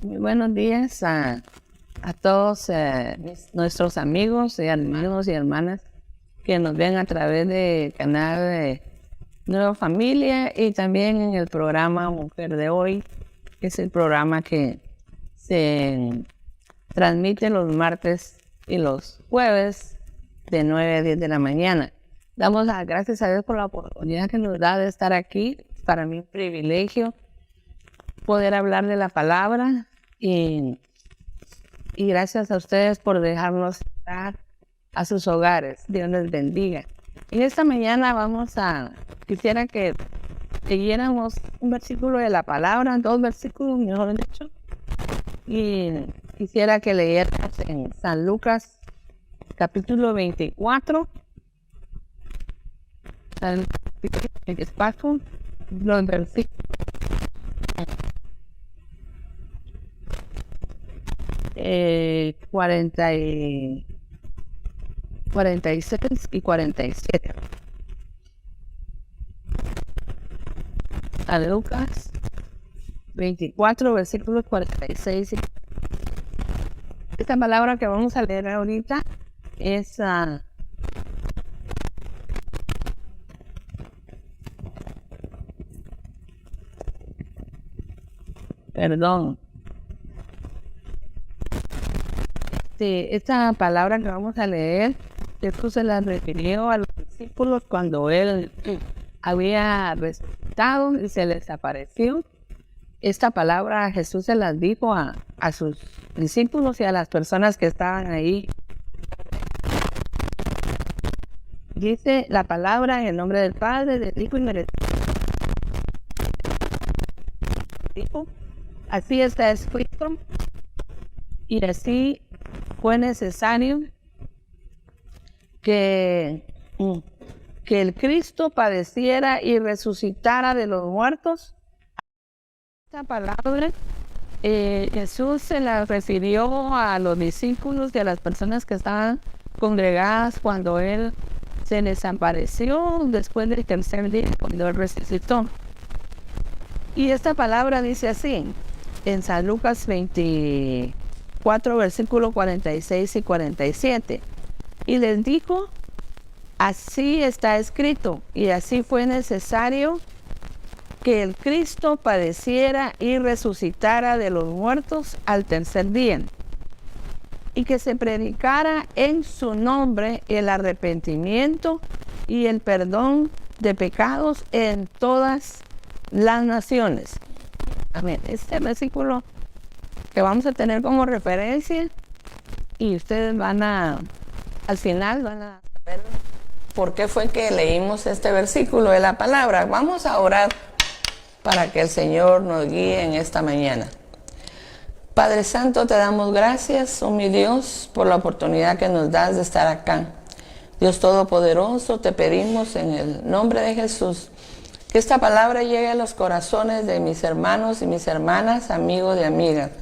Muy buenos días a todos nuestros amigos y hermanos y hermanas que nos ven a través del canal de Nueva Familia y también en el programa Mujer de Hoy, que es el programa que se transmite los martes y los jueves de 9 a 10 de la mañana. Damos las gracias a Dios por la oportunidad que nos da de estar aquí. Para mí un privilegio poder hablar de la palabra y gracias a ustedes por dejarnos entrar a sus hogares. Dios les bendiga. En esta mañana quisiera que leyéramos un versículo de la palabra, 2 versículos, mejor dicho, y quisiera que leyeras en San Lucas capítulo 24, el espacio, los versículos 46 y 47. San Lucas 24, versículos 46. Esta palabra que vamos a leer ahorita es esta palabra que vamos a leer, Jesús se la refirió a los discípulos cuando él había resucitado y se les apareció. Esta palabra Jesús se las dijo a sus discípulos y a las personas que estaban ahí. Dice la palabra en el nombre del Padre, del Hijo y del Espíritu. Así está escrito y así fue necesario que el Cristo padeciera y resucitara de los muertos. Esta palabra Jesús se la refirió a los discípulos y a las personas que estaban congregadas cuando Él se les apareció después del tercer día, cuando Él resucitó. Y esta palabra dice así, en San Lucas 24, versículos 46 y 47. Y les dijo, así está escrito, y así fue necesario que el Cristo padeciera y resucitara de los muertos al tercer día, y que se predicara en su nombre el arrepentimiento y el perdón de pecados en todas las naciones. Amén. Este versículo que vamos a tener como referencia, y ustedes al final van a ver por qué fue que leímos este versículo de la palabra. Vamos a orar para que el Señor nos guíe en esta mañana. Padre Santo, te damos gracias, oh mi Dios, por la oportunidad que nos das de estar acá. Dios Todopoderoso, te pedimos en el nombre de Jesús que esta palabra llegue a los corazones de mis hermanos y mis hermanas, amigos y amigas.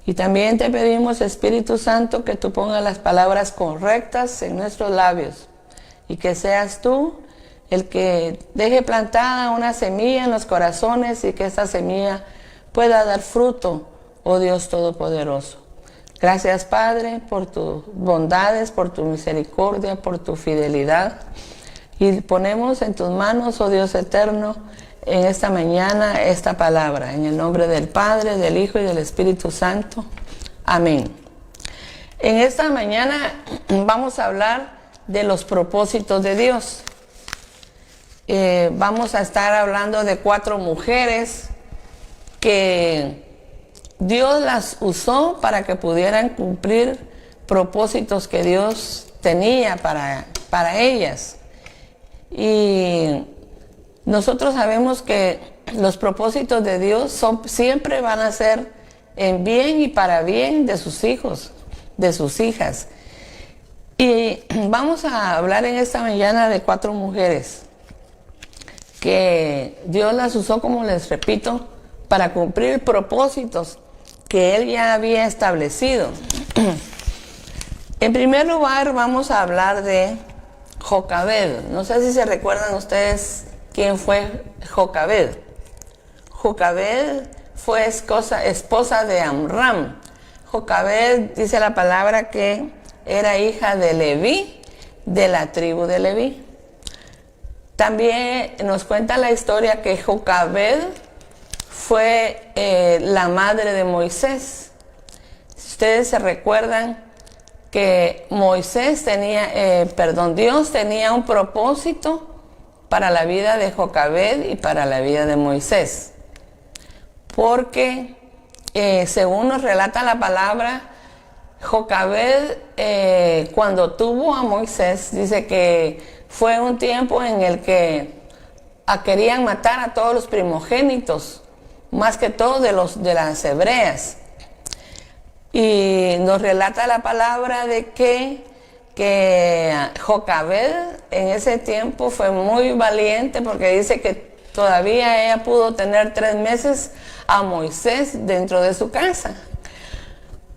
Y también te pedimos, Espíritu Santo, que tú pongas las palabras correctas en nuestros labios y que seas tú el que deje plantada una semilla en los corazones y que esa semilla pueda dar fruto, oh Dios Todopoderoso. Gracias, Padre, por tus bondades, por tu misericordia, por tu fidelidad. Y ponemos en tus manos, oh Dios eterno, en esta mañana esta palabra, en el nombre del Padre, del Hijo y del Espíritu Santo. Amén. En esta mañana vamos a hablar de los propósitos de Dios. Vamos a estar hablando de 4 mujeres que Dios las usó para que pudieran cumplir propósitos que Dios tenía para ellas. Y nosotros sabemos que los propósitos de Dios siempre van a ser en bien y para bien de sus hijos, de sus hijas. Y vamos a hablar en esta mañana de 4 mujeres que Dios las usó, como les repito, para cumplir propósitos que Él ya había establecido. En primer lugar, vamos a hablar de Jocabed. No sé si se recuerdan ustedes quién fue Jocabed. Jocabed fue esposa de Amram. Jocabed, dice la palabra, que era hija de Leví, de la tribu de Leví. También nos cuenta la historia que Jocabed fue la madre de Moisés. Si ustedes se recuerdan que Dios tenía un propósito para la vida de Jocabed y para la vida de Moisés. Porque según nos relata la palabra, Jocabed cuando tuvo a Moisés, dice que fue un tiempo en el que querían matar a todos los primogénitos, más que todo de las hebreas. Y nos relata la palabra de que Jocabed en ese tiempo fue muy valiente, porque dice que todavía ella pudo tener 3 meses a Moisés dentro de su casa.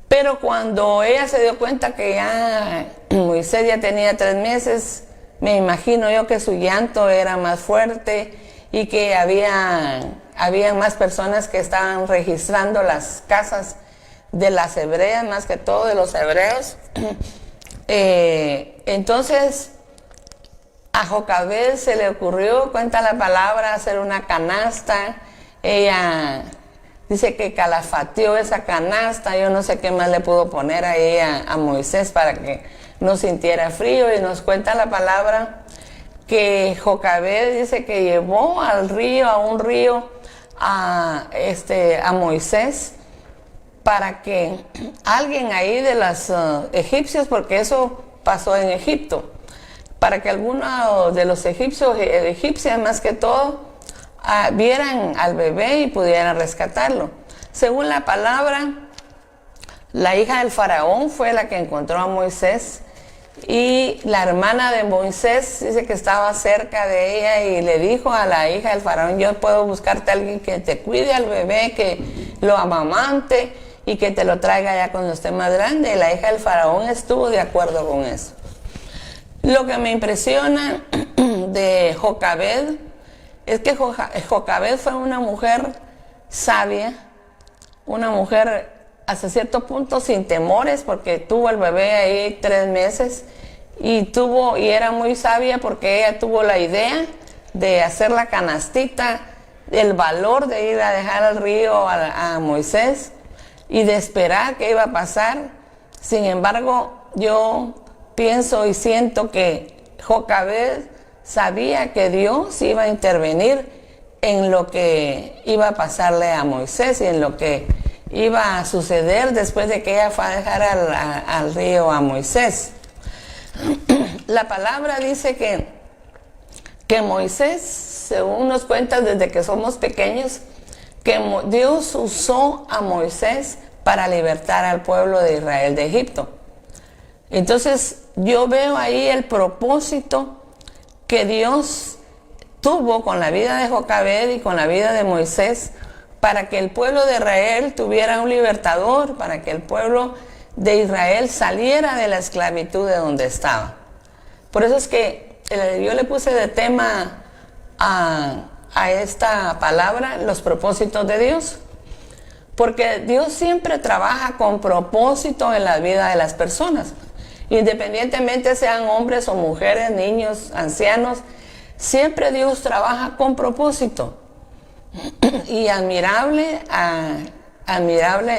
Pero cuando ella se dio cuenta que ya Moisés ya tenía 3 meses, me imagino yo que su llanto era más fuerte y que había más personas que estaban registrando las casas de las hebreas, más que todo de los hebreos. Entonces a Jocabed se le ocurrió, cuenta la palabra, hacer una canasta. Ella dice que calafateó esa canasta, yo no sé qué más le pudo poner ahí a Moisés para que no sintiera frío, y nos cuenta la palabra que Jocabed dice que llevó a un río a Moisés, para que alguien ahí de los egipcios, porque eso pasó en Egipto, para que alguno de los egipcios más que todo, vieran al bebé y pudieran rescatarlo. Según la palabra, la hija del faraón fue la que encontró a Moisés, y la hermana de Moisés dice que estaba cerca de ella y le dijo a la hija del faraón: yo puedo buscarte a alguien que te cuide al bebé, que lo amamante y que te lo traiga ya cuando esté más grande. Y la hija del faraón estuvo de acuerdo con eso. Lo que me impresiona de Jocabed es que Jocabed fue una mujer sabia, una mujer hasta cierto punto sin temores, porque tuvo el bebé ahí 3 meses y era muy sabia, porque ella tuvo la idea de hacer la canastita, el valor de ir a dejar al río a Moisés y de esperar qué iba a pasar. Sin embargo, yo pienso y siento que Jocabed sabía que Dios iba a intervenir en lo que iba a pasarle a Moisés y en lo que iba a suceder después de que ella fue a dejar al río a Moisés. La palabra dice que Moisés, según nos cuenta desde que somos pequeños, que Dios usó a Moisés para libertar al pueblo de Israel de Egipto. Entonces yo veo ahí el propósito que Dios tuvo con la vida de Jocabed y con la vida de Moisés, para que el pueblo de Israel tuviera un libertador, para que el pueblo de Israel saliera de la esclavitud de donde estaba. Por eso es que yo le puse de tema a esta palabra los propósitos de Dios, porque Dios siempre trabaja con propósito en la vida de las personas, independientemente sean hombres o mujeres, niños, ancianos. Siempre Dios trabaja con propósito. Y admirable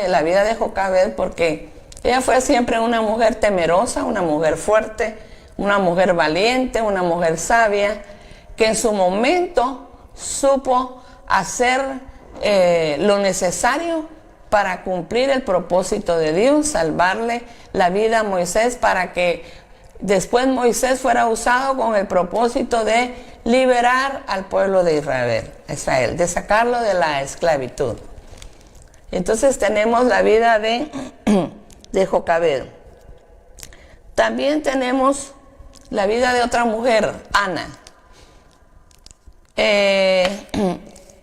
la vida de Jocabed, porque ella fue siempre una mujer temerosa, una mujer fuerte, una mujer valiente, una mujer sabia, que en su momento supo hacer lo necesario para cumplir el propósito de Dios, salvarle la vida a Moisés, para que después Moisés fuera usado con el propósito de liberar al pueblo de Israel, de sacarlo de la esclavitud. Entonces tenemos la vida de Jocabed. También tenemos la vida de otra mujer, Ana.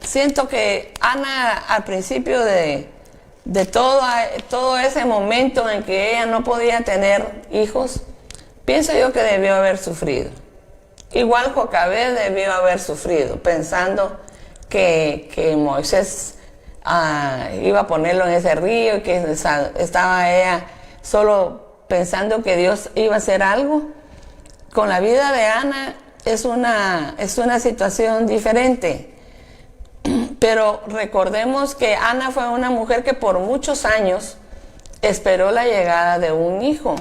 Siento que Ana, al principio de todo ese momento en que ella no podía tener hijos, pienso yo que debió haber sufrido. Igual Jocabed debió haber sufrido, pensando que Moisés iba a ponerlo en ese río y que estaba ella solo pensando que Dios iba a hacer algo. Con la vida de Ana es una situación diferente. Pero recordemos que Ana fue una mujer que por muchos años esperó la llegada de un hijo.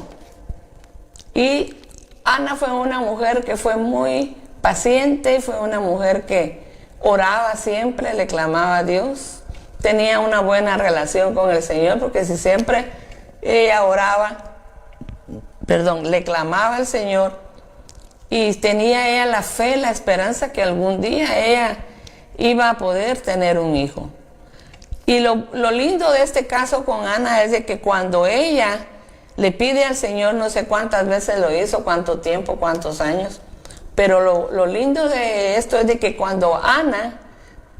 Y Ana fue una mujer que fue muy paciente, fue una mujer que oraba siempre, le clamaba a Dios, tenía una buena relación con el Señor, porque si siempre ella le clamaba al Señor, y tenía ella la fe, la esperanza que algún día ella iba a poder tener un hijo. Y lo lindo de este caso con Ana es de que cuando ella le pide al Señor, no sé cuántas veces lo hizo, cuánto tiempo, cuántos años, pero lo lindo de esto es de que cuando Ana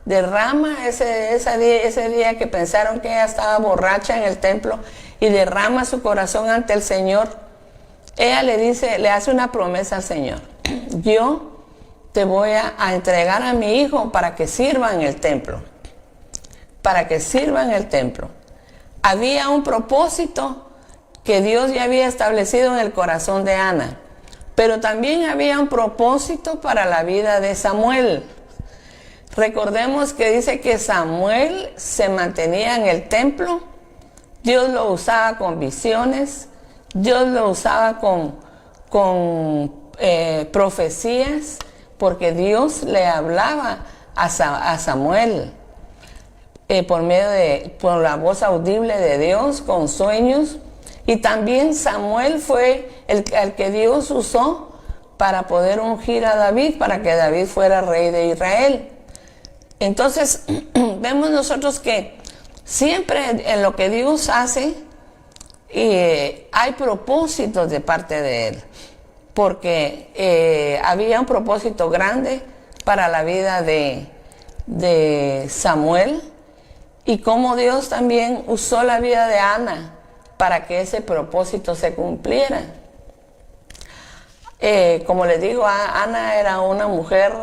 derrama ese día que pensaron que ella estaba borracha en el templo y derrama su corazón ante el Señor, ella le hace una promesa al Señor: yo te voy a entregar a mi hijo para que sirva en el templo, para que sirva en el templo. Había un propósito que Dios ya había establecido en el corazón de Ana, pero también había un propósito para la vida de Samuel. Recordemos que dice que Samuel se mantenía en el templo, Dios lo usaba con visiones, Dios lo usaba con profecías, porque Dios le hablaba a Samuel por la voz audible de Dios, con sueños. Y también Samuel fue el que Dios usó para poder ungir a David, para que David fuera rey de Israel. Entonces, vemos nosotros que siempre en lo que Dios hace, hay propósitos de parte de Él, porque había un propósito grande para la vida de Samuel, y cómo Dios también usó la vida de Ana para que ese propósito se cumpliera. Como les digo, Ana era una mujer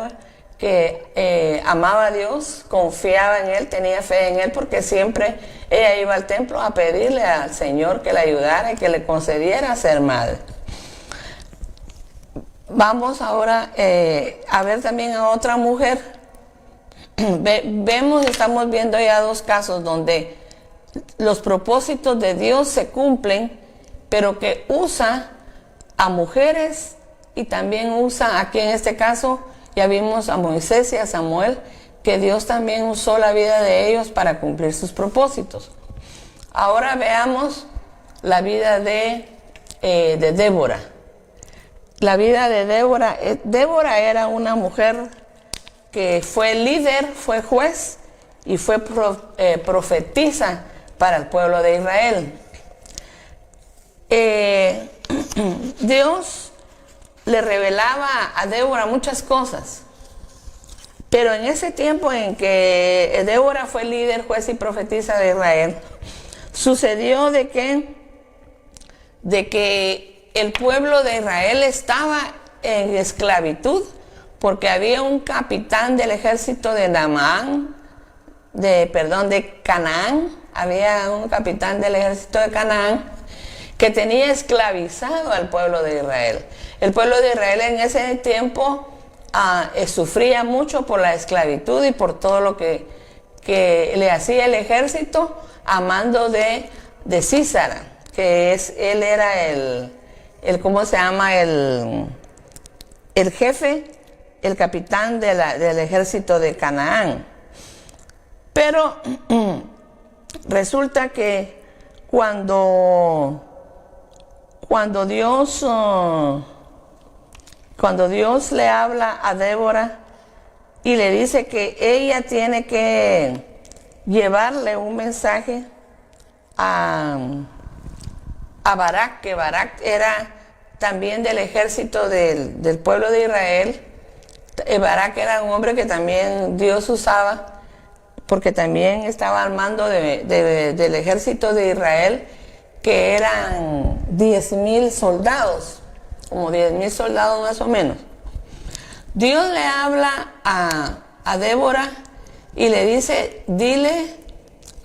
que amaba a Dios, confiaba en Él, tenía fe en Él, porque siempre ella iba al templo a pedirle al Señor que le ayudara y que le concediera ser madre. Vamos ahora a ver también a otra mujer. Estamos viendo ya dos casos donde los propósitos de Dios se cumplen, pero que usa a mujeres y también usa, aquí en este caso ya vimos a Moisés y a Samuel, que Dios también usó la vida de ellos para cumplir sus propósitos. Ahora veamos la vida de Débora. La vida de Débora. Débora era una mujer que fue líder, fue juez y fue profetisa para el pueblo de Israel. Dios le revelaba a Débora muchas cosas, pero en ese tiempo en que Débora fue líder, juez y profetisa de Israel, sucedió de que el pueblo de Israel estaba en esclavitud, porque había un capitán del ejército de Canaán, había un capitán del ejército de Canaán que tenía esclavizado al pueblo de Israel. El pueblo de Israel en ese tiempo sufría mucho por la esclavitud y por todo lo que le hacía el ejército a mando de Císara, que él era el jefe, el capitán del ejército de Canaán. Pero resulta que cuando Dios le habla a Débora y le dice que ella tiene que llevarle un mensaje a Barak, que Barak era también del ejército del pueblo de Israel. Barak era un hombre que también Dios usaba, porque también estaba al mando del ejército de Israel, que eran 10,000 soldados, como 10,000 soldados más o menos. Dios le habla a Débora y le dice: dile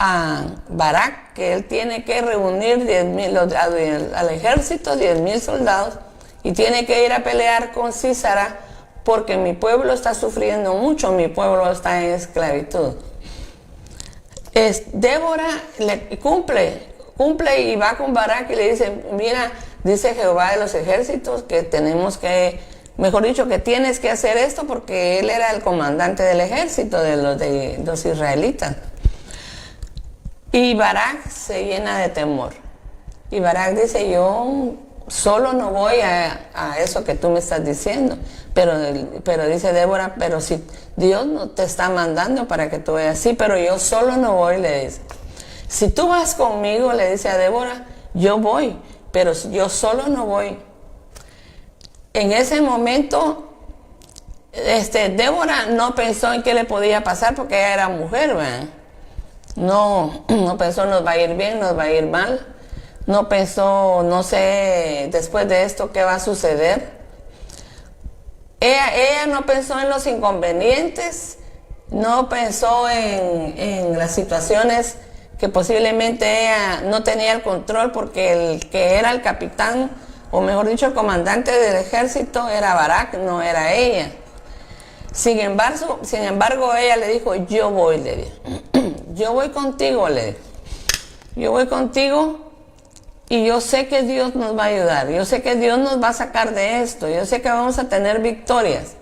a Barak que él tiene que reunir 10,000 al ejército, 10,000 soldados, y tiene que ir a pelear con Sísara porque mi pueblo está sufriendo mucho, mi pueblo está en esclavitud. Débora le cumple y va con Barak y le dice, mira, dice Jehová de los ejércitos que tenemos que, mejor dicho, que tienes que hacer esto, porque él era el comandante del ejército de los israelitas. Y Barak se llena de temor. Y Barak dice, yo solo no voy a eso que tú me estás diciendo. Pero dice Débora, pero si Dios no te está mandando para que tú vayas, sí, pero yo solo no voy, le dice. Si tú vas conmigo, le dice a Débora, yo voy, pero yo solo no voy. En ese momento, Débora no pensó en qué le podía pasar porque ella era mujer, ¿verdad? No pensó nos va a ir bien, nos va a ir mal. No pensó, no sé, después de esto qué va a suceder. Ella no pensó en los inconvenientes, no pensó en las situaciones que posiblemente ella no tenía el control, porque el que era el capitán, o mejor dicho, el comandante del ejército era Barak, no era ella. Sin embargo, ella le dijo, yo voy, le dijo. Yo voy contigo, le dijo. Yo voy contigo y yo sé que Dios nos va a ayudar. Yo sé que Dios nos va a sacar de esto. Yo sé que vamos a tener victorias.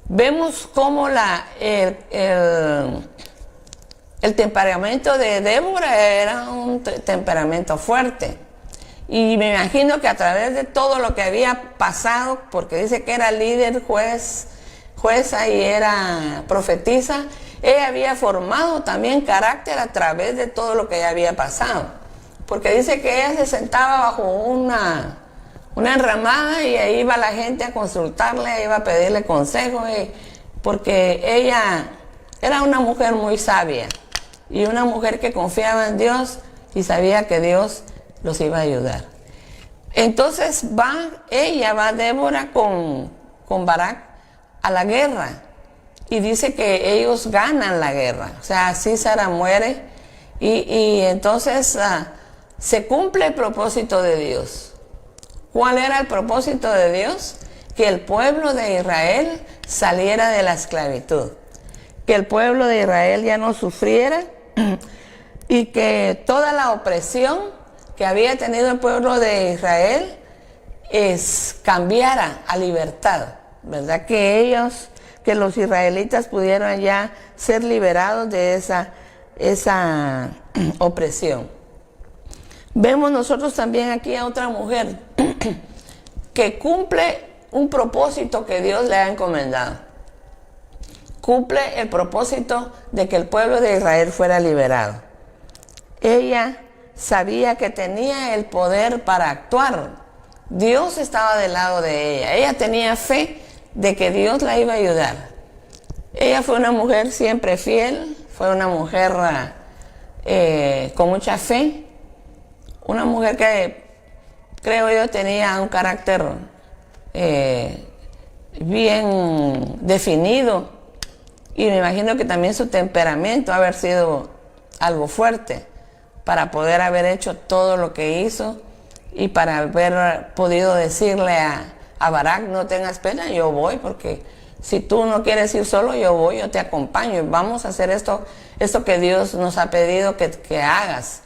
Vemos cómo el temperamento de Débora era un temperamento fuerte. Y me imagino que a través de todo lo que había pasado, porque dice que era líder, jueza y era profetisa, ella había formado también carácter a través de todo lo que ella había pasado. Porque dice que ella se sentaba bajo una enramada y ahí iba la gente a consultarle, iba a pedirle consejo, porque ella era una mujer muy sabia y una mujer que confiaba en Dios y sabía que Dios los iba a ayudar. Entonces va Débora con Barak a la guerra y dice que ellos ganan la guerra. O sea, Sísara muere y entonces se cumple el propósito de Dios. ¿Cuál era el propósito de Dios? Que el pueblo de Israel saliera de la esclavitud, que el pueblo de Israel ya no sufriera y que toda la opresión que había tenido el pueblo de Israel cambiara a libertad, ¿verdad? Que los israelitas pudieran ya ser liberados de esa opresión. Vemos nosotros también aquí a otra mujer que cumple un propósito que Dios le ha encomendado. Cumple el propósito de que el pueblo de Israel fuera liberado. Ella sabía que tenía el poder para actuar. Dios estaba del lado de ella. Ella tenía fe de que Dios la iba a ayudar. Ella fue una mujer siempre fiel, fue una mujer con mucha fe, una mujer que creo yo tenía un carácter bien definido, y me imagino que también su temperamento haber sido algo fuerte para poder haber hecho todo lo que hizo y para haber podido decirle a Barak, no tengas pena, yo voy, porque si tú no quieres ir solo, yo voy, yo te acompaño y vamos a hacer esto que Dios nos ha pedido que hagas,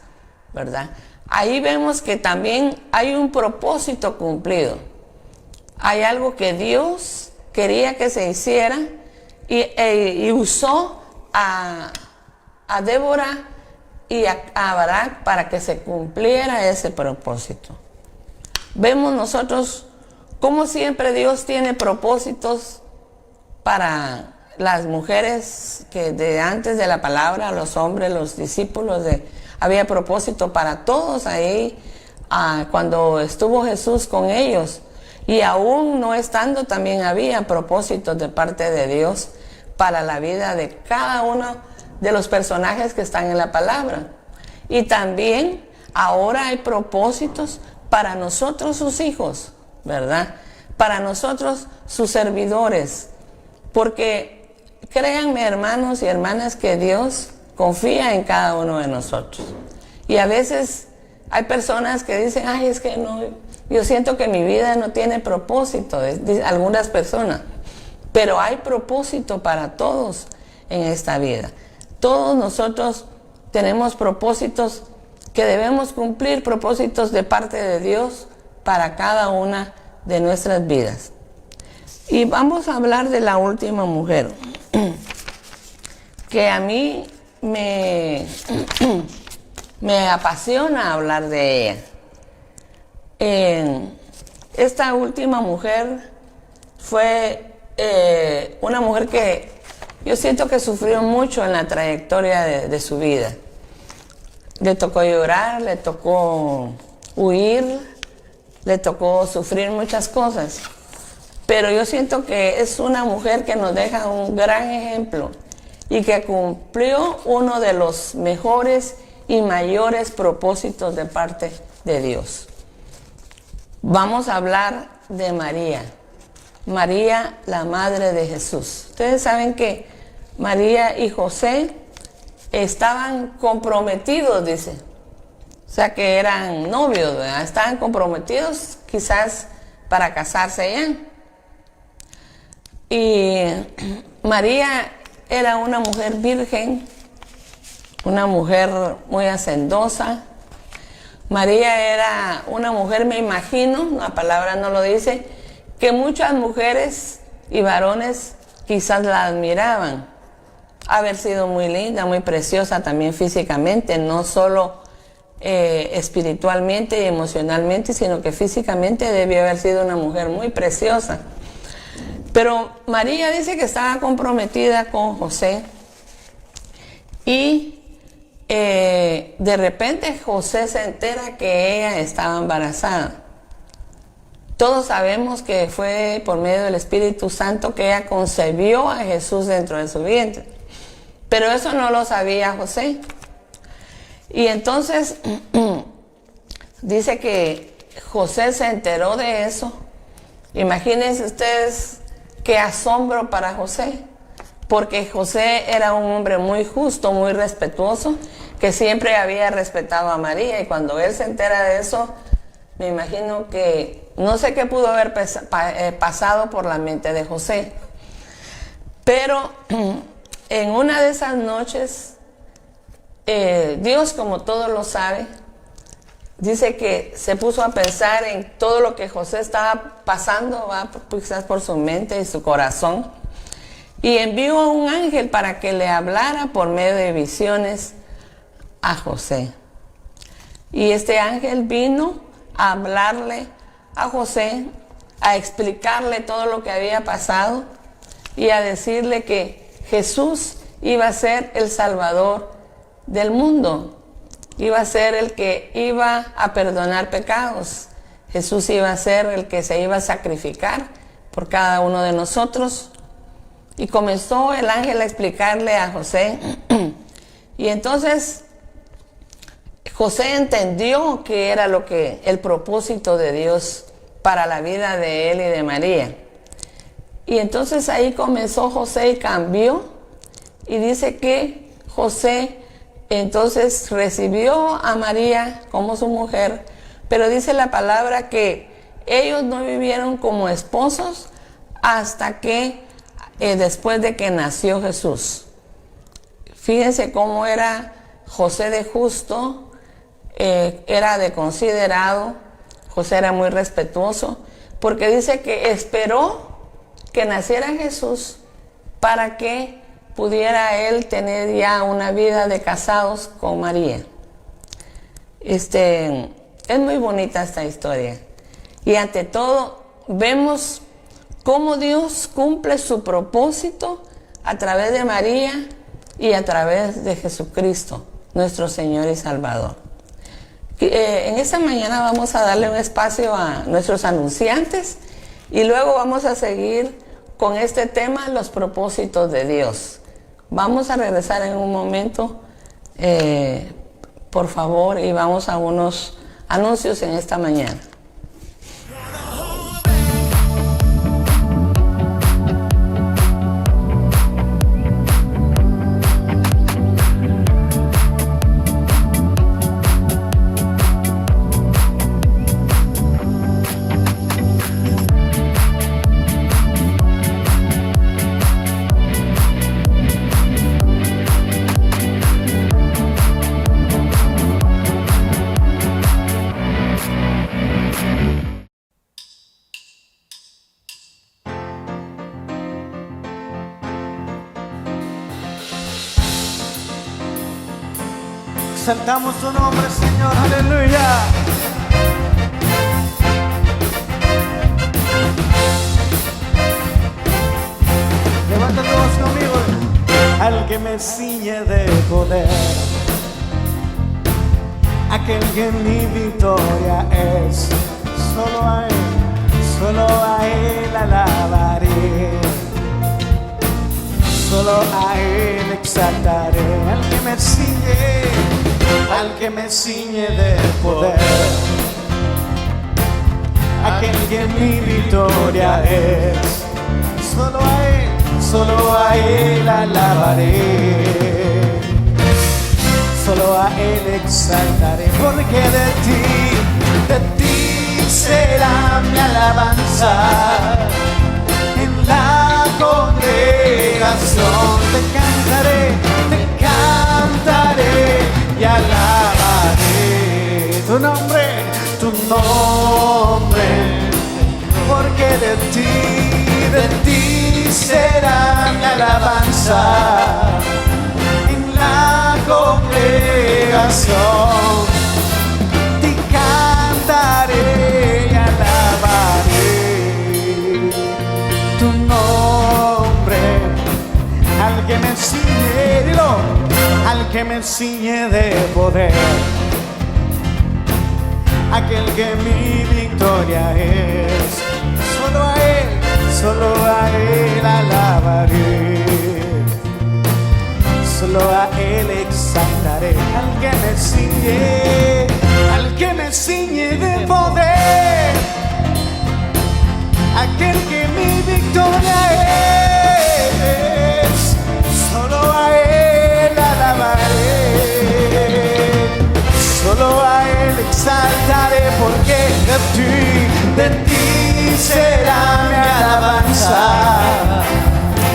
¿verdad? Ahí vemos que también hay un propósito cumplido. Hay algo que Dios quería que se hiciera y usó a Débora y a Barak para que se cumpliera ese propósito. Vemos nosotros cómo siempre Dios tiene propósitos para las mujeres, que de antes de la palabra, los hombres, los discípulos, había propósito para todos ahí, cuando estuvo Jesús con ellos. Y aún no estando, también había propósitos de parte de Dios para la vida de cada uno de los personajes que están en la palabra. Y también ahora hay propósitos para nosotros sus hijos, ¿verdad? Para nosotros sus servidores. Porque créanme, hermanos y hermanas, que Dios confía en cada uno de nosotros. Y a veces hay personas que dicen, ay, es que no, yo siento que mi vida no tiene propósito, algunas personas. Pero hay propósito para todos en esta vida. Todos nosotros tenemos propósitos que debemos cumplir, propósitos de parte de Dios para cada una de nuestras vidas. Y vamos a hablar de la última mujer, que a mí me apasiona hablar de ella. Esta última mujer fue una mujer que yo siento que sufrió mucho en la trayectoria de su vida. Le tocó llorar, le tocó huir, le tocó sufrir muchas cosas. Pero yo siento que es una mujer que nos deja un gran ejemplo y que cumplió uno de los mejores y mayores propósitos de parte de Dios. Vamos a hablar de María. María, la madre de Jesús. Ustedes saben que María y José estaban comprometidos, dice. O sea que eran novios, ¿verdad? Estaban comprometidos quizás para casarse ya. Y María era una mujer virgen, una mujer muy hacendosa. María era una mujer, me imagino, la palabra no lo dice, que muchas mujeres y varones quizás la admiraban. Haber sido muy linda, muy preciosa también físicamente, no solo espiritualmente y emocionalmente, sino que físicamente debió haber sido una mujer muy preciosa. Pero María dice que estaba comprometida con José y de repente José se entera que ella estaba embarazada. Todos sabemos que fue por medio del Espíritu Santo que ella concebió a Jesús dentro de su vientre. Pero eso no lo sabía José. Y entonces dice que José se enteró de eso. Imagínense ustedes qué asombro para José, porque José era un hombre muy justo, muy respetuoso, que siempre había respetado a María, y cuando él se entera de eso, me imagino que no sé qué pudo haber pasado por la mente de José. Pero en una de esas noches, Dios, como todo lo sabe, dice que se puso a pensar en todo lo que José estaba pasando, quizás por su mente y su corazón, y envió a un ángel para que le hablara por medio de visiones a José. Y este ángel vino a hablarle a José, a explicarle todo lo que había pasado y a decirle que Jesús iba a ser el Salvador del mundo. Iba a ser el que iba a perdonar pecados. Jesús iba a ser el que se iba a sacrificar por cada uno de nosotros. Y comenzó el ángel a explicarle a José. Y entonces José entendió que era el propósito de Dios para la vida de él y de María. Y entonces ahí comenzó José y cambió. Y dice que José entonces recibió a María como su mujer, pero dice la palabra que ellos no vivieron como esposos hasta que después de que nació Jesús. Fíjense cómo era José de justo, era de considerado, José era muy respetuoso, porque dice que esperó que naciera Jesús para que pudiera él tener ya una vida de casados con María. Es muy bonita esta historia. Y ante todo, vemos cómo Dios cumple su propósito a través de María y a través de Jesucristo, nuestro Señor y Salvador. En esta mañana vamos a darle un espacio a nuestros anunciantes y luego vamos a seguir con este tema, los propósitos de Dios. Vamos a regresar en un momento, por favor, y vamos a unos anuncios en esta mañana. Exaltamos tu nombre, Señor, aleluya. Levanta tu voz conmigo. Al que me ciñe de poder, aquel que mi victoria es, solo a él alabaré, solo a él exaltaré. Al que me ciñe de poder, aquel que mi victoria es, solo a él alabaré, solo a él exaltaré, porque de ti será mi alabanza. En la congregación te cantaré y alabaré tu nombre, porque de ti será mi alabanza. En la congregación te cantaré y alabaré tu nombre. Al que me ciñe, dilo, al que me ciñe de poder, aquel que mi victoria es, solo a él alabaré, solo a él exaltaré. Al que me ciñe de poder, aquel que mi victoria es, solo a él alabaré, solo a él exaltaré, porque de ti será mi alabanza.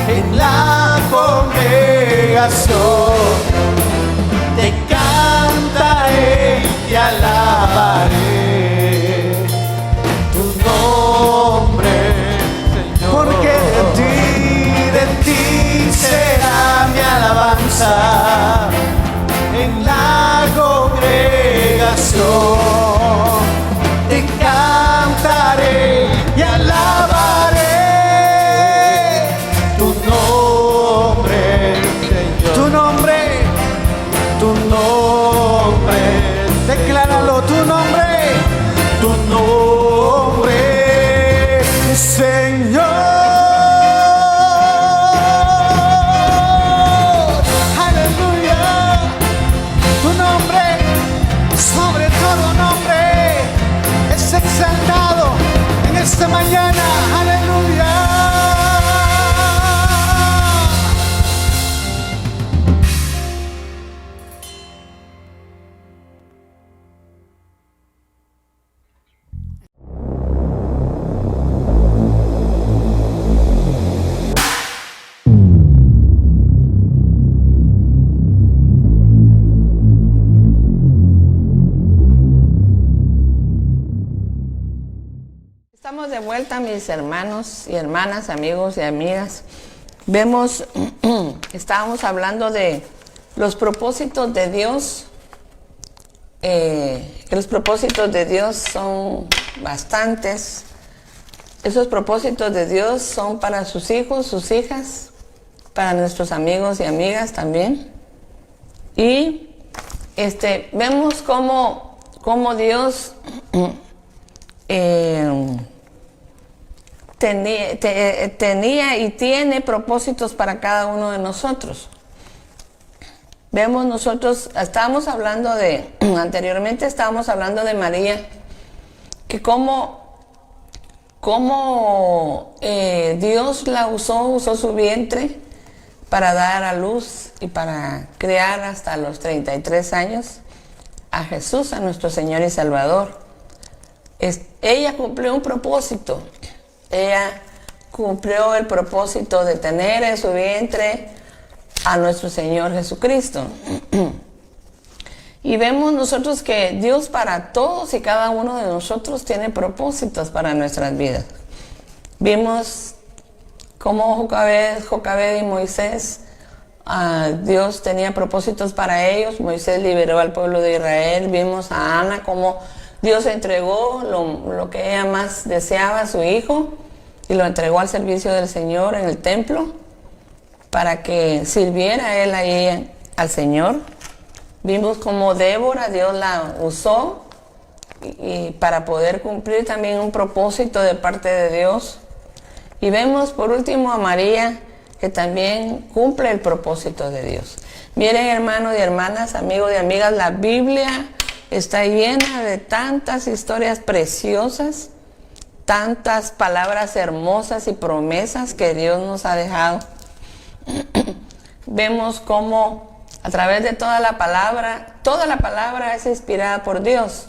En la congregación te cantaré y alabaré tu nombre, Señor. Porque de ti será mi alabanza. En la congregación te cantaré y alabaré tu nombre, Señor. Tu nombre, decláralo, tu nombre, Señor. Aleluya, tu nombre, sobre todo nombre, es exaltado en esta mañana. Aleluya. Estamos de vuelta, mis hermanos y hermanas, amigos y amigas. Vemos, estábamos hablando de los propósitos de Dios, que los propósitos de Dios son bastantes. Esos propósitos de Dios son para sus hijos, sus hijas, para nuestros amigos y amigas también. Y vemos cómo Dios tenía y tiene propósitos para cada uno de nosotros. Vemos nosotros, anteriormente estábamos hablando de María, que cómo Dios la usó su vientre para dar a luz y para crear hasta los 33 años a Jesús, a nuestro Señor y Salvador. Ella cumplió un propósito. Ella cumplió el propósito de tener en su vientre a nuestro Señor Jesucristo. Y vemos nosotros que Dios para todos y cada uno de nosotros tiene propósitos para nuestras vidas. Vimos cómo Jocabed y Moisés Dios tenía propósitos para ellos. Moisés liberó al pueblo de Israel. Vimos a Ana como Dios entregó lo que ella más deseaba, a su hijo, y lo entregó al servicio del Señor en el templo para que sirviera él ahí al Señor. Vimos como Débora, Dios la usó y para poder cumplir también un propósito de parte de Dios. Y vemos por último a María, que también cumple el propósito de Dios. Miren, hermanos y hermanas, amigos y amigas, la Biblia está llena de tantas historias preciosas, tantas palabras hermosas y promesas que Dios nos ha dejado. Vemos cómo a través de toda la palabra es inspirada por Dios,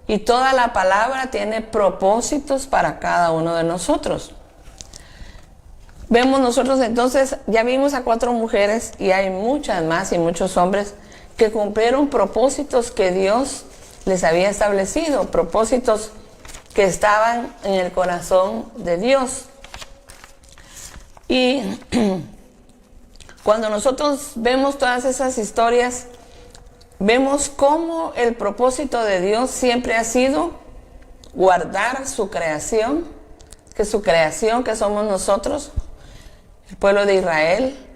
y toda la palabra tiene propósitos para cada uno de nosotros. Vemos nosotros entonces, ya vimos a 4 mujeres, y hay muchas más y muchos hombres que cumplieron propósitos que Dios les había establecido, propósitos que estaban en el corazón de Dios. Y cuando nosotros vemos todas esas historias, vemos cómo el propósito de Dios siempre ha sido guardar su creación, que somos nosotros, el pueblo de Israel,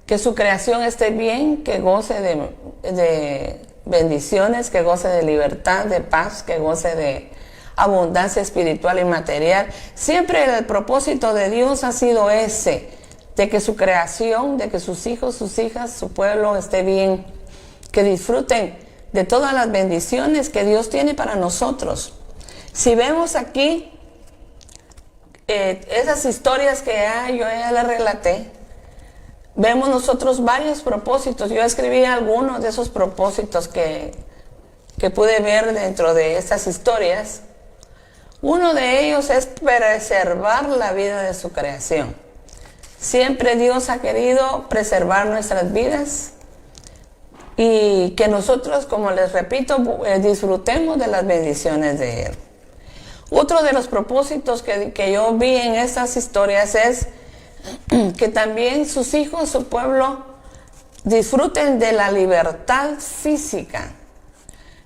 que su creación esté bien, que goce de bendiciones, que goce de libertad, de paz, que goce de abundancia espiritual y material. Siempre el propósito de Dios ha sido ese, de que su creación, de que sus hijos, sus hijas, su pueblo esté bien, que disfruten de todas las bendiciones que Dios tiene para nosotros. Si vemos aquí esas historias que yo ya les relaté, vemos nosotros varios propósitos. Yo escribí algunos de esos propósitos que pude ver dentro de estas historias. Uno de ellos es preservar la vida de su creación. Siempre Dios ha querido preservar nuestras vidas y que nosotros, como les repito, disfrutemos de las bendiciones de Él. Otro de los propósitos que yo vi en estas historias es que también sus hijos, su pueblo, disfruten de la libertad física.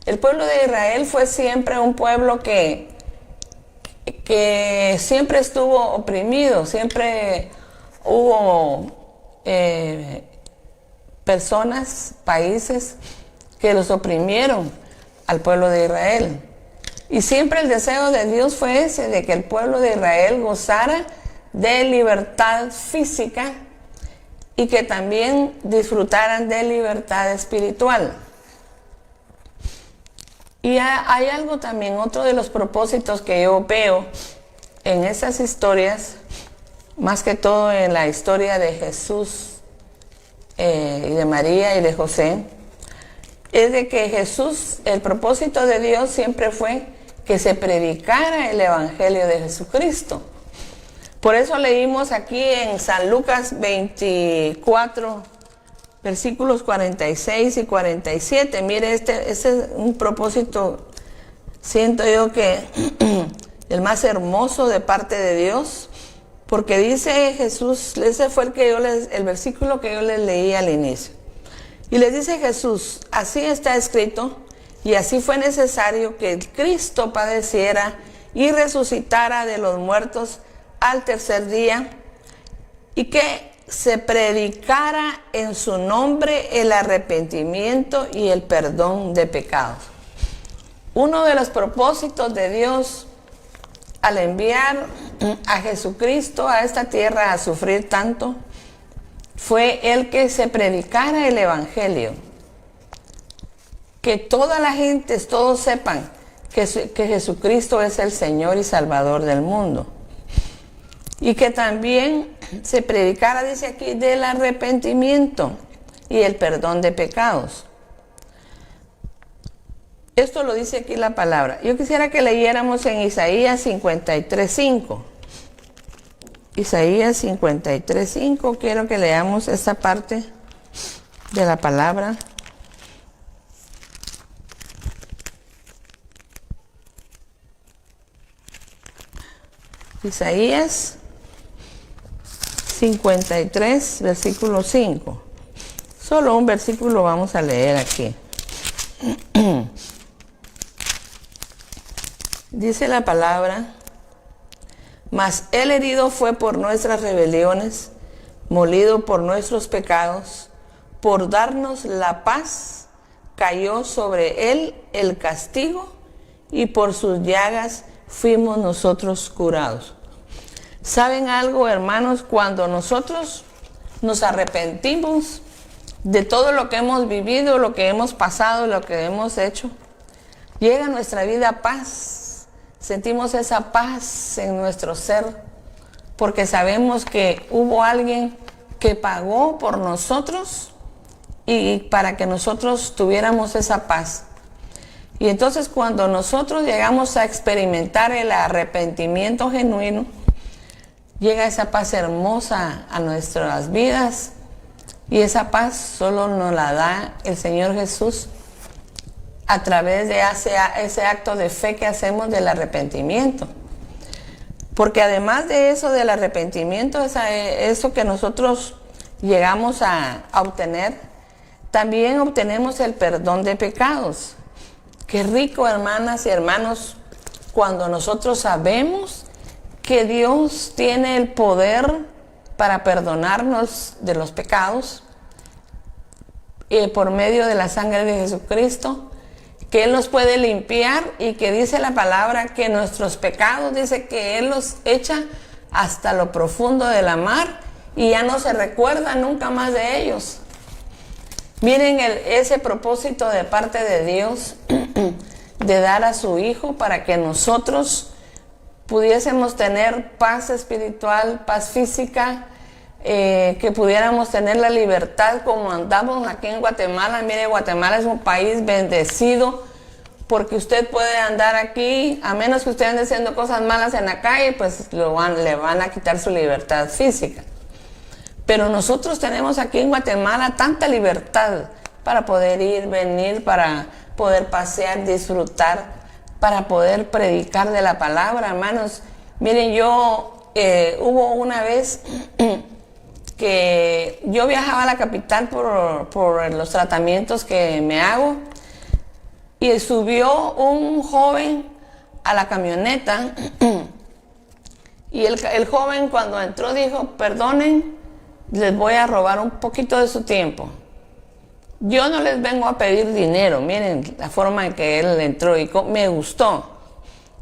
El pueblo de Israel fue siempre un pueblo que siempre estuvo oprimido, siempre hubo personas, países que los oprimieron al pueblo de Israel. Y siempre el deseo de Dios fue ese, de que el pueblo de Israel gozara de libertad física y que también disfrutaran de libertad espiritual. Y hay algo también, otro de los propósitos que yo veo en esas historias, más que todo en la historia de Jesús y de María y de José, es de que Jesús, el propósito de Dios siempre fue que se predicara el Evangelio de Jesucristo. Por eso leímos aquí en San Lucas 24, versículos 46 y 47. Mire, este es un propósito, siento yo que el más hermoso de parte de Dios, porque dice Jesús, ese fue el versículo que yo les leí al inicio. Y les dice Jesús, así está escrito, y así fue necesario que el Cristo padeciera y resucitara de los muertos al tercer día, y que se predicara en su nombre el arrepentimiento y el perdón de pecados. Uno de los propósitos de Dios al enviar a Jesucristo a esta tierra a sufrir tanto fue el que se predicara el Evangelio, que toda la gente, todos sepan que Jesucristo es el Señor y Salvador del mundo, y que también se predicara, dice aquí, del arrepentimiento y el perdón de pecados. Esto lo dice aquí la palabra. Yo quisiera que leyéramos en Isaías 53:5. Isaías 53:5, quiero que leamos esta parte de la palabra. Isaías 53, versículo 5. Solo un versículo vamos a leer aquí. Dice la palabra: mas él herido fue por nuestras rebeliones, molido por nuestros pecados, por darnos la paz, cayó sobre él el castigo, y por sus llagas fuimos nosotros curados. ¿Saben algo, hermanos? Cuando nosotros nos arrepentimos de todo lo que hemos vivido, lo que hemos pasado, lo que hemos hecho, llega a nuestra vida paz. Sentimos esa paz en nuestro ser, porque sabemos que hubo alguien que pagó por nosotros y para que nosotros tuviéramos esa paz. Y entonces cuando nosotros llegamos a experimentar el arrepentimiento genuino, llega esa paz hermosa a nuestras vidas, y esa paz solo nos la da el Señor Jesús a través de ese acto de fe que hacemos del arrepentimiento. Porque además de eso del arrepentimiento, eso que nosotros llegamos a obtener, también obtenemos el perdón de pecados. Qué rico, hermanas y hermanos, cuando nosotros sabemos que Dios tiene el poder para perdonarnos de los pecados por medio de la sangre de Jesucristo, que Él los puede limpiar, y que dice la palabra que nuestros pecados, dice que Él los echa hasta lo profundo de la mar y ya no se recuerda nunca más de ellos. Miren ese propósito de parte de Dios de dar a su Hijo para que nosotros pudiésemos tener paz espiritual, paz física, que pudiéramos tener la libertad como andamos aquí en Guatemala. Mire, Guatemala es un país bendecido, porque usted puede andar aquí, a menos que usted ande haciendo cosas malas en la calle, pues le van a quitar su libertad física. Pero nosotros tenemos aquí en Guatemala tanta libertad para poder ir, venir, para poder pasear, disfrutar, para poder predicar de la palabra, hermanos. Miren, hubo una vez que yo viajaba a la capital por los tratamientos que me hago, y subió un joven a la camioneta, y el joven cuando entró dijo: perdonen, les voy a robar un poquito de su tiempo. Yo no les vengo a pedir dinero. Miren la forma en que él entró y me gustó.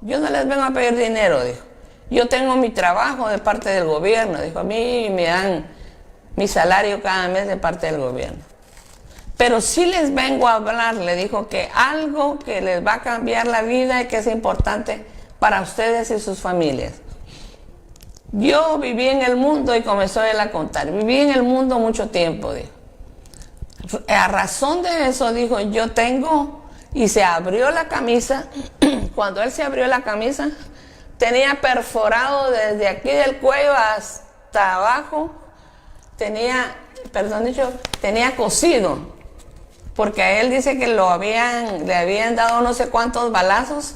Yo no les vengo a pedir dinero, dijo. Yo tengo mi trabajo de parte del gobierno, dijo. A mí me dan mi salario cada mes de parte del gobierno. Pero sí les vengo a hablar, le dijo, que algo que les va a cambiar la vida y que es importante para ustedes y sus familias. Yo viví en el mundo, y comenzó él a contar, viví en el mundo mucho tiempo, dijo. A razón de eso, dijo, yo tengo, y se abrió la camisa. Cuando él se abrió la camisa, tenía perforado desde aquí del cuello hasta abajo, tenía cosido, porque a él dice que le habían dado no sé cuántos balazos,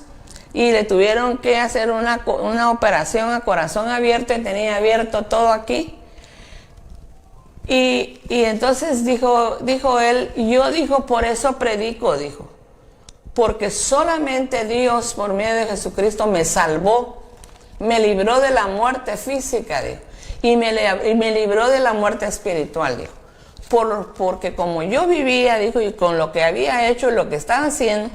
y le tuvieron que hacer una operación a corazón abierto, y tenía abierto todo aquí. Y entonces dijo él, yo por eso predico, dijo, porque solamente Dios por medio de Jesucristo me salvó, me libró de la muerte física, dijo, y me libró de la muerte espiritual, dijo, porque como yo vivía, dijo, y con lo que había hecho y lo que estaba haciendo,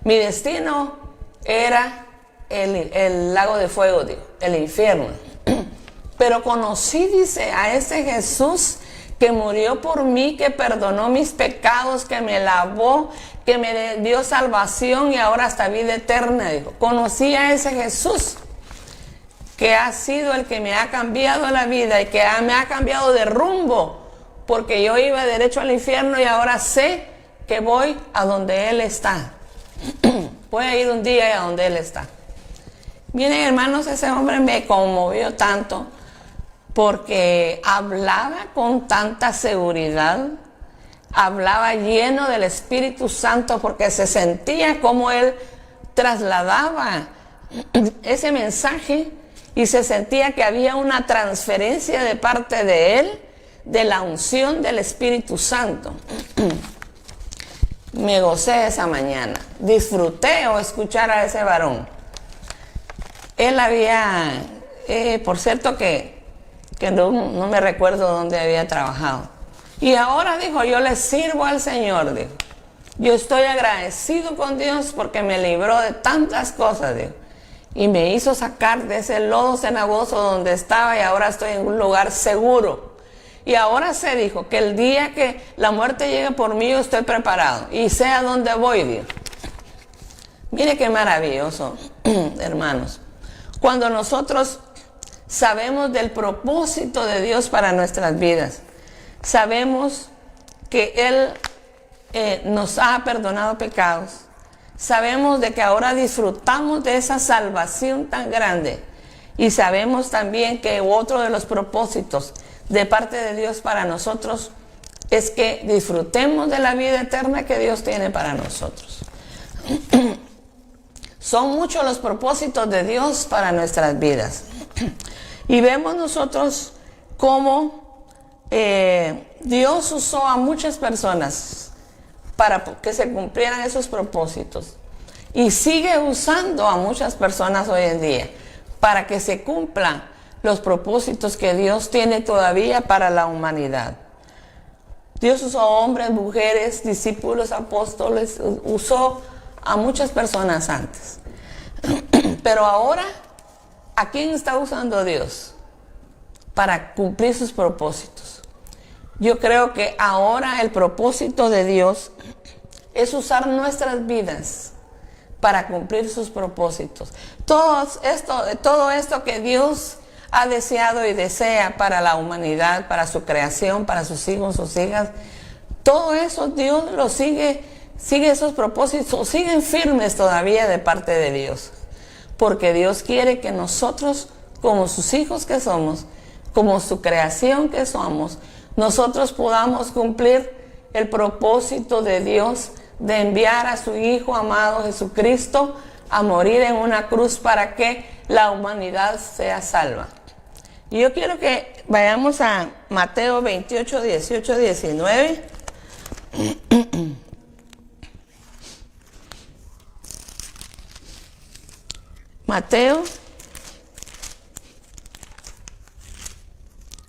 mi destino era el lago de fuego, dijo, el infierno. Pero conocí, dice, a ese Jesús que murió por mí, que perdonó mis pecados, que me lavó, que me dio salvación y ahora hasta vida eterna, dijo. Conocí a ese Jesús que ha sido el que me ha cambiado la vida y que me ha cambiado de rumbo, porque yo iba derecho al infierno y ahora sé que voy a donde Él está. Voy a ir un día a donde Él está. Miren, hermanos, ese hombre me conmovió tanto, porque hablaba con tanta seguridad, hablaba lleno del Espíritu Santo, porque se sentía como él trasladaba ese mensaje y se sentía que había una transferencia de parte de él, de la unción del Espíritu Santo. Me gocé esa mañana, disfruté escuchar a ese varón. Él había, por cierto que no me recuerdo dónde había trabajado. Y ahora dijo, yo le sirvo al Señor, dijo. Yo estoy agradecido con Dios porque me libró de tantas cosas, dijo. Y me hizo sacar de ese lodo cenagoso donde estaba y ahora estoy en un lugar seguro. Y ahora se dijo que el día que la muerte llegue por mí yo estoy preparado y sé a dónde voy, dijo. Mire qué maravilloso, hermanos. Cuando nosotros sabemos del propósito de Dios para nuestras vidas, sabemos que Él nos ha perdonado pecados, sabemos de que ahora disfrutamos de esa salvación tan grande y sabemos también que otro de los propósitos de parte de Dios para nosotros es que disfrutemos de la vida eterna que Dios tiene para nosotros. Son muchos los propósitos de Dios para nuestras vidas. Y vemos nosotros cómo Dios usó a muchas personas para que se cumplieran esos propósitos. Y sigue usando a muchas personas hoy en día para que se cumplan los propósitos que Dios tiene todavía para la humanidad. Dios usó hombres, mujeres, discípulos, apóstoles, usó a muchas personas antes. Pero ahora, ¿a quién está usando Dios para cumplir sus propósitos? Yo creo que ahora el propósito de Dios es usar nuestras vidas para cumplir sus propósitos. Todo esto que Dios ha deseado y desea para la humanidad, para su creación, para sus hijos, sus hijas, todo eso Dios lo sigue esos propósitos, siguen firmes todavía de parte de Dios. Porque Dios quiere que nosotros, como sus hijos que somos, como su creación que somos, nosotros podamos cumplir el propósito de Dios de enviar a su Hijo amado Jesucristo a morir en una cruz para que la humanidad sea salva. Y yo quiero que vayamos a Mateo 28, 18, 19. Mateo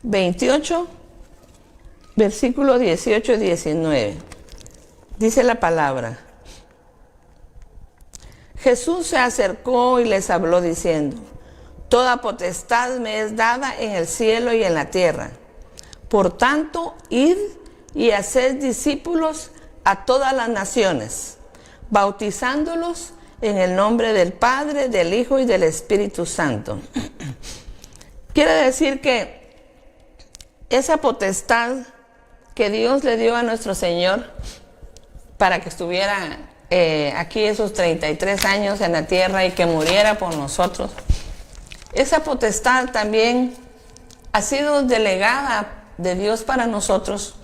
28, versículo 18 y 19. Dice la palabra: Jesús se acercó y les habló diciendo: Toda potestad me es dada en el cielo y en la tierra. Por tanto, id y haced discípulos a todas las naciones, bautizándolos en el nombre del Padre, del Hijo y del Espíritu Santo. Quiere decir que esa potestad que Dios le dio a nuestro Señor para que estuviera aquí esos 33 años en la tierra y que muriera por nosotros, esa potestad también ha sido delegada de Dios para nosotros,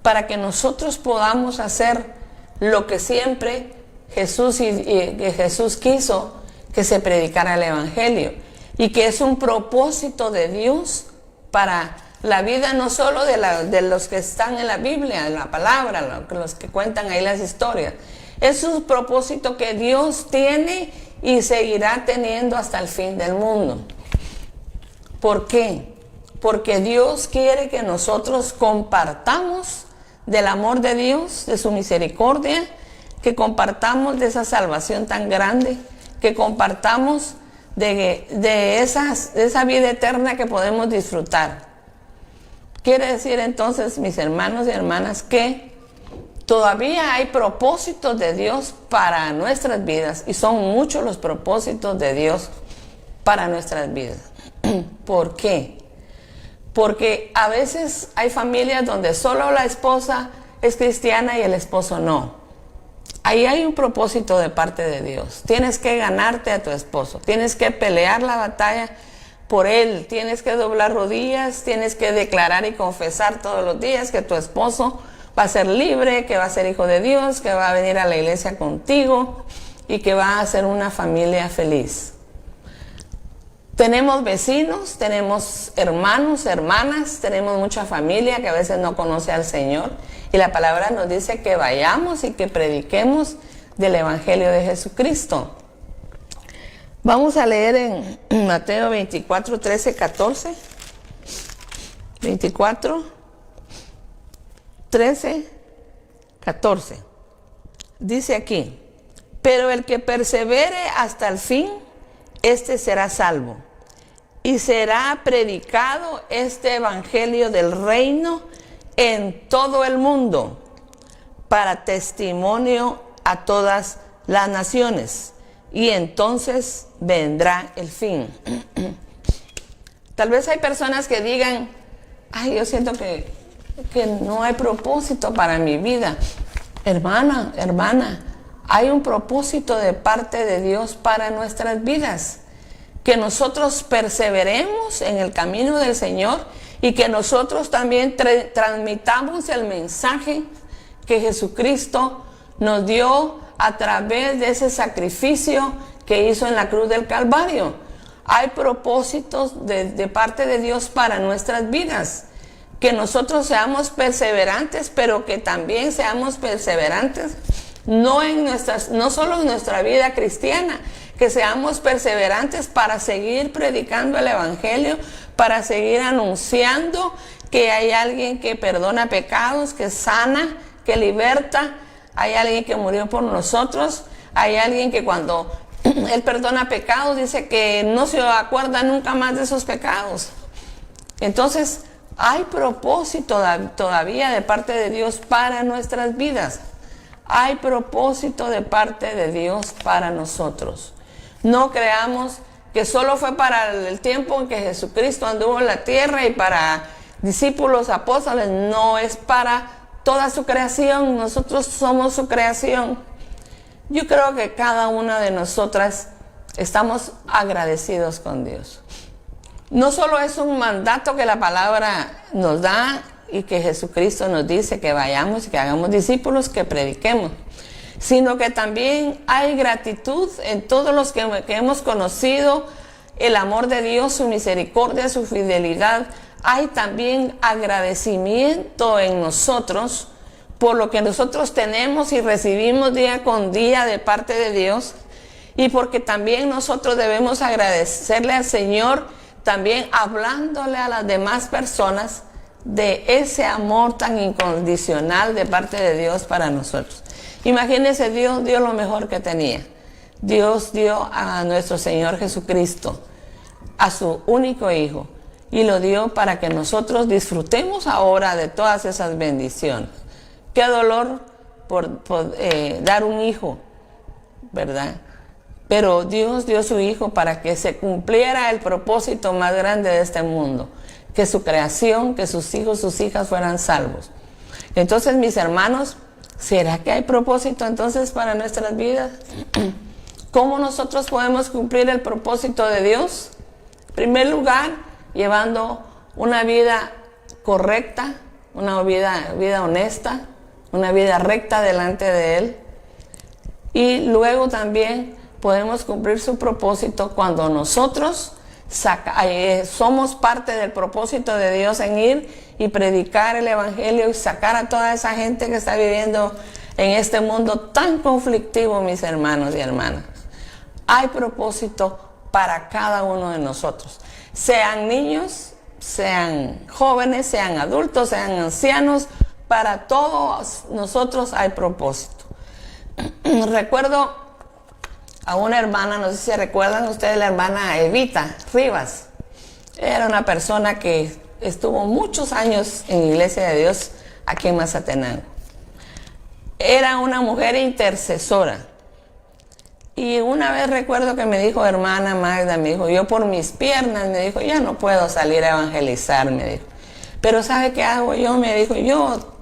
para que nosotros podamos hacer lo que siempre Jesús quiso, que se predicara el Evangelio, y que es un propósito de Dios para la vida no solo de los que están en la Biblia, en la palabra, los que cuentan ahí las historias. Es un propósito que Dios tiene y seguirá teniendo hasta el fin del mundo. ¿Por qué? Porque Dios quiere que nosotros compartamos del amor de Dios, de su misericordia, que compartamos de esa salvación tan grande, que compartamos de esa vida eterna que podemos disfrutar. Quiere decir entonces, mis hermanos y hermanas, que todavía hay propósitos de Dios para nuestras vidas, y son muchos los propósitos de Dios para nuestras vidas. ¿Por qué? Porque a veces hay familias donde solo la esposa es cristiana y el esposo no. Ahí hay un propósito de parte de Dios. Tienes que ganarte a tu esposo, tienes que pelear la batalla por él, tienes que doblar rodillas, tienes que declarar y confesar todos los días que tu esposo va a ser libre, que va a ser hijo de Dios, que va a venir a la iglesia contigo y que va a ser una familia feliz. Tenemos vecinos, tenemos hermanos, hermanas, tenemos mucha familia que a veces no conoce al Señor. Y la palabra nos dice que vayamos y que prediquemos del Evangelio de Jesucristo. Vamos a leer en Mateo 24, 13, 14. 24, 13, 14. Dice aquí: pero el que persevere hasta el fin, este será salvo. Y será predicado este evangelio del reino en todo el mundo, para testimonio a todas las naciones. Y entonces vendrá el fin. Tal vez hay personas que digan: ay, yo siento que no hay propósito para mi vida. Hermana, hay un propósito de parte de Dios para nuestras vidas. Que nosotros perseveremos en el camino del Señor y que nosotros también transmitamos el mensaje que Jesucristo nos dio a través de ese sacrificio que hizo en la cruz del Calvario. Hay propósitos de parte de Dios para nuestras vidas. Que nosotros seamos perseverantes, pero que también seamos perseverantes no solo en nuestra vida cristiana, que seamos perseverantes para seguir predicando el Evangelio, para seguir anunciando que hay alguien que perdona pecados, que sana, que liberta. Hay alguien que murió por nosotros. Hay alguien que cuando Él perdona pecados dice que no se acuerda nunca más de esos pecados. Entonces hay propósito todavía de parte de Dios para nuestras vidas. Hay propósito de parte de Dios para nosotros. No creamos que solo fue para el tiempo en que Jesucristo anduvo en la tierra y para discípulos, apóstoles. No, es para toda su creación. Nosotros somos su creación. Yo creo que cada una de nosotras estamos agradecidos con Dios. No solo es un mandato que la palabra nos da y que Jesucristo nos dice que vayamos y que hagamos discípulos, que prediquemos, sino que también hay gratitud en todos los que hemos conocido el amor de Dios, su misericordia, su fidelidad. Hay también agradecimiento en nosotros por lo que nosotros tenemos y recibimos día con día de parte de Dios, y porque también nosotros debemos agradecerle al Señor, también hablándole a las demás personas de ese amor tan incondicional de parte de Dios para nosotros. Imagínense, Dios dio lo mejor que tenía. Dios dio a nuestro Señor Jesucristo, a su único Hijo, y lo dio para que nosotros disfrutemos ahora de todas esas bendiciones. Qué dolor por dar un hijo, ¿verdad? Pero Dios dio su Hijo para que se cumpliera el propósito más grande de este mundo, que su creación, que sus hijos, sus hijas fueran salvos. Entonces, mis hermanos, ¿será que hay propósito entonces para nuestras vidas? ¿Cómo nosotros podemos cumplir el propósito de Dios? En primer lugar, llevando una vida correcta, una vida honesta, una vida recta delante de Él. Y luego también podemos cumplir su propósito cuando nosotros somos parte del propósito de Dios en ir y predicar el Evangelio y sacar a toda esa gente que está viviendo en este mundo tan conflictivo, mis hermanos y hermanas. Hay propósito para cada uno de nosotros. Sean niños, sean jóvenes, sean adultos, sean ancianos, para todos nosotros hay propósito. Recuerdo a una hermana, no sé si recuerdan ustedes, la hermana Evita Rivas. Era una persona que estuvo muchos años en la Iglesia de Dios aquí en Mazatenango. Era una mujer intercesora. Y una vez recuerdo que me dijo, hermana Magda, me dijo, yo por mis piernas, me dijo, ya no puedo salir a evangelizar, me dijo. Pero ¿sabe qué hago yo? Me dijo, yo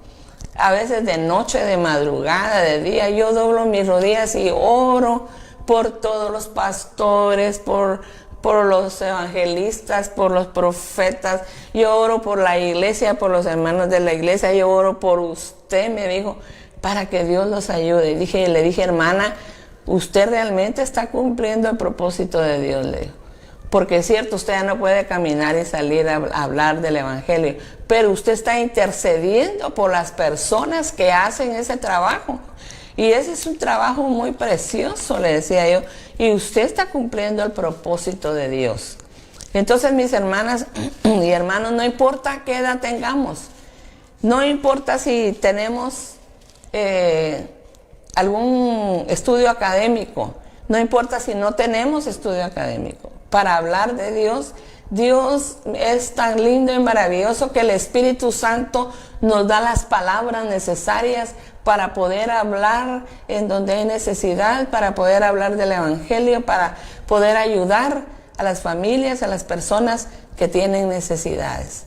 a veces de noche, de madrugada, de día, yo doblo mis rodillas y oro por todos los pastores, por los evangelistas, por los profetas. Yo oro por la iglesia, por los hermanos de la iglesia. Yo oro por usted, me dijo, para que Dios los ayude. Y le dije, hermana, usted realmente está cumpliendo el propósito de Dios, le dijo. porque es cierto, usted ya no puede caminar y salir a hablar del Evangelio, pero usted está intercediendo por las personas que hacen ese trabajo. Y ese es un trabajo muy precioso, le decía yo, y usted está cumpliendo el propósito de Dios. Entonces, mis hermanas y hermanos, no importa qué edad tengamos, no importa si tenemos algún estudio académico, no importa si no tenemos estudio académico, para hablar de Dios. Dios es tan lindo y maravilloso que el Espíritu Santo nos da las palabras necesarias para poder hablar en donde hay necesidad, para poder hablar del Evangelio, para poder ayudar a las familias, a las personas que tienen necesidades.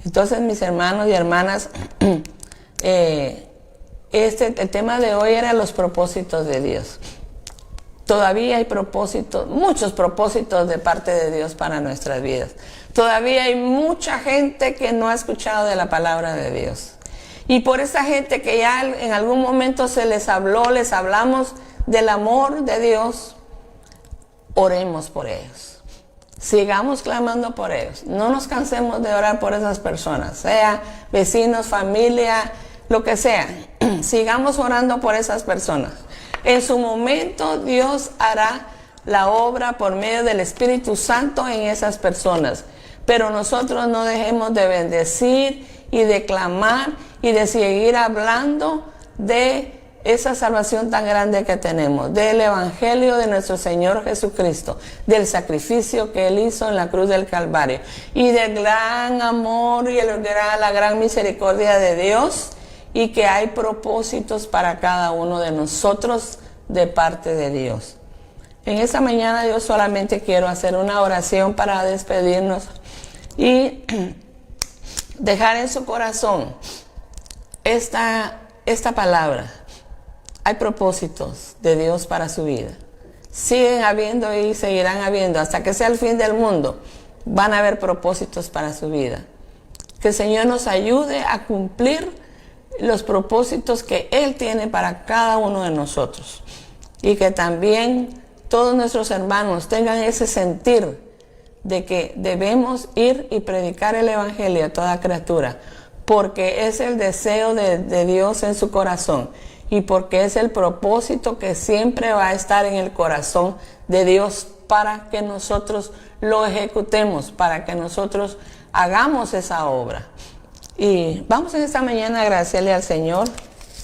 Entonces, mis hermanos y hermanas, el tema de hoy era los propósitos de Dios. Todavía hay propósitos, muchos propósitos de parte de Dios para nuestras vidas. Todavía hay mucha gente que no ha escuchado de la palabra de Dios. Y por esa gente que ya en algún momento se les hablamos del amor de Dios, oremos por ellos. Sigamos clamando por ellos. No nos cansemos de orar por esas personas, sea vecinos, familia, lo que sea. Sigamos orando por esas personas. En su momento Dios hará la obra por medio del Espíritu Santo en esas personas. Pero nosotros no dejemos de bendecir y de clamar y de seguir hablando de esa salvación tan grande que tenemos, del Evangelio de nuestro Señor Jesucristo, del sacrificio que Él hizo en la cruz del Calvario y del gran amor y la gran misericordia de Dios, y que hay propósitos para cada uno de nosotros de parte de Dios. En esta mañana yo solamente quiero hacer una oración para despedirnos y dejar en su corazón esta palabra. Hay propósitos de Dios para su vida. Siguen habiendo y seguirán habiendo hasta que sea el fin del mundo. Van a haber propósitos para su vida. Que el Señor nos ayude a cumplir los propósitos que Él tiene para cada uno de nosotros. Y que también todos nuestros hermanos tengan ese sentir de que debemos ir y predicar el Evangelio a toda criatura, porque es el deseo de Dios en su corazón y porque es el propósito que siempre va a estar en el corazón de Dios para que nosotros lo ejecutemos, para que nosotros hagamos esa obra. Y vamos en esta mañana a agradecerle al Señor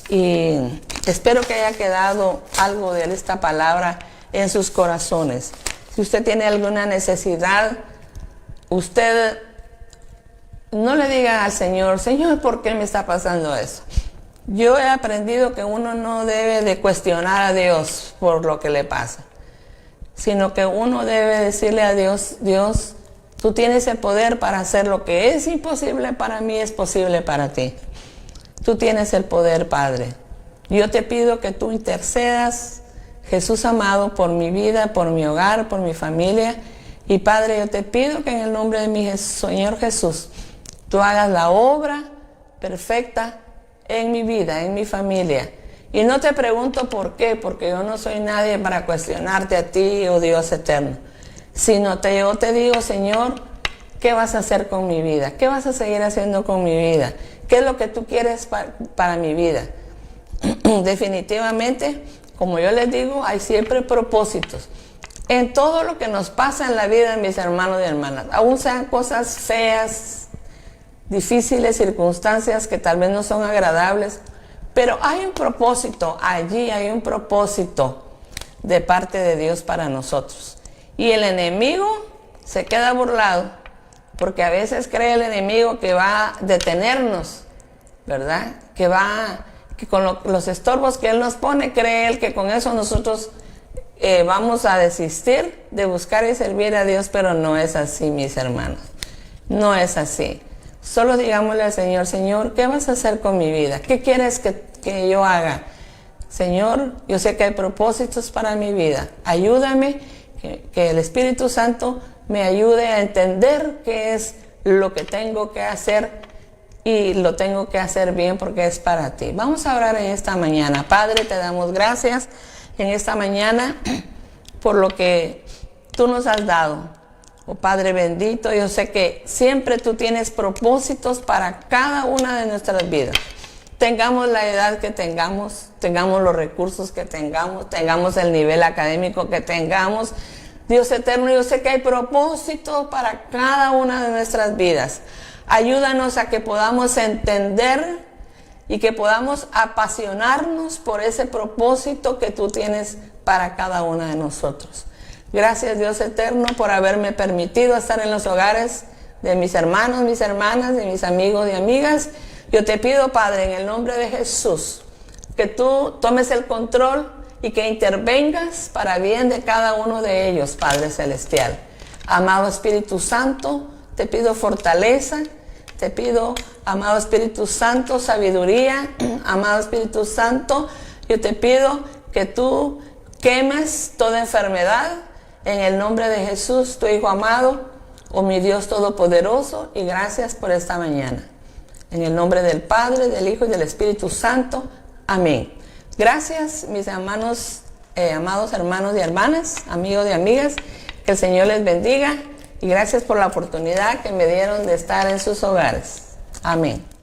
y espero que haya quedado algo de esta palabra en sus corazones. Si usted tiene alguna necesidad, usted no le diga al Señor, Señor, ¿por qué me está pasando eso? Yo he aprendido que uno no debe de cuestionar a Dios por lo que le pasa, sino que uno debe decirle a Dios, Dios, tú tienes el poder para hacer lo que es imposible para mí, es posible para ti. Tú tienes el poder, Padre. Yo te pido que tú intercedas, Jesús amado, por mi vida, por mi hogar, por mi familia. Y Padre, yo te pido que en el nombre de mi Señor Jesús, tú hagas la obra perfecta en mi vida, en mi familia. Y no te pregunto por qué, porque yo no soy nadie para cuestionarte a ti, oh Dios eterno. Sino yo te digo, Señor, ¿qué vas a hacer con mi vida? ¿Qué vas a seguir haciendo con mi vida? ¿Qué es lo que tú quieres para mi vida? Definitivamente, como yo les digo, hay siempre propósitos. En todo lo que nos pasa en la vida, mis hermanos y hermanas, aún sean cosas feas, difíciles, circunstancias que tal vez no son agradables, pero hay un propósito, allí hay un propósito de parte de Dios para nosotros. Y el enemigo se queda burlado, porque a veces cree el enemigo que va a detenernos, ¿verdad? Que con los estorbos que él nos pone, cree él que con eso nosotros vamos a desistir de buscar y servir a Dios, pero no es así, mis hermanos. No es así. Solo digámosle al Señor, Señor, ¿qué vas a hacer con mi vida? ¿Qué quieres que yo haga? Señor, yo sé que hay propósitos para mi vida. Ayúdame, que el Espíritu Santo me ayude a entender qué es lo que tengo que hacer y lo tengo que hacer bien porque es para ti. Vamos a orar en esta mañana. Padre, te damos gracias en esta mañana por lo que tú nos has dado. Oh Padre bendito, yo sé que siempre tú tienes propósitos para cada una de nuestras vidas. Tengamos la edad que tengamos, tengamos los recursos que tengamos el nivel académico que tengamos. Dios eterno, yo sé que hay propósitos para cada una de nuestras vidas. Ayúdanos a que podamos entender y que podamos apasionarnos por ese propósito que tú tienes para cada una de nosotros. Gracias, Dios eterno, por haberme permitido estar en los hogares de mis hermanos, mis hermanas, de mis amigos y amigas. Yo te pido, Padre, en el nombre de Jesús, que tú tomes el control y que intervengas para bien de cada uno de ellos, Padre Celestial. Amado Espíritu Santo, te pido fortaleza, te pido, amado Espíritu Santo, sabiduría. Amado Espíritu Santo, yo te pido que tú quemes toda enfermedad en el nombre de Jesús, tu Hijo amado, oh mi Dios Todopoderoso, y gracias por esta mañana. En el nombre del Padre, del Hijo y del Espíritu Santo. Amén. Gracias, mis hermanos, amados hermanos y hermanas, amigos y amigas. Que el Señor les bendiga y gracias por la oportunidad que me dieron de estar en sus hogares. Amén.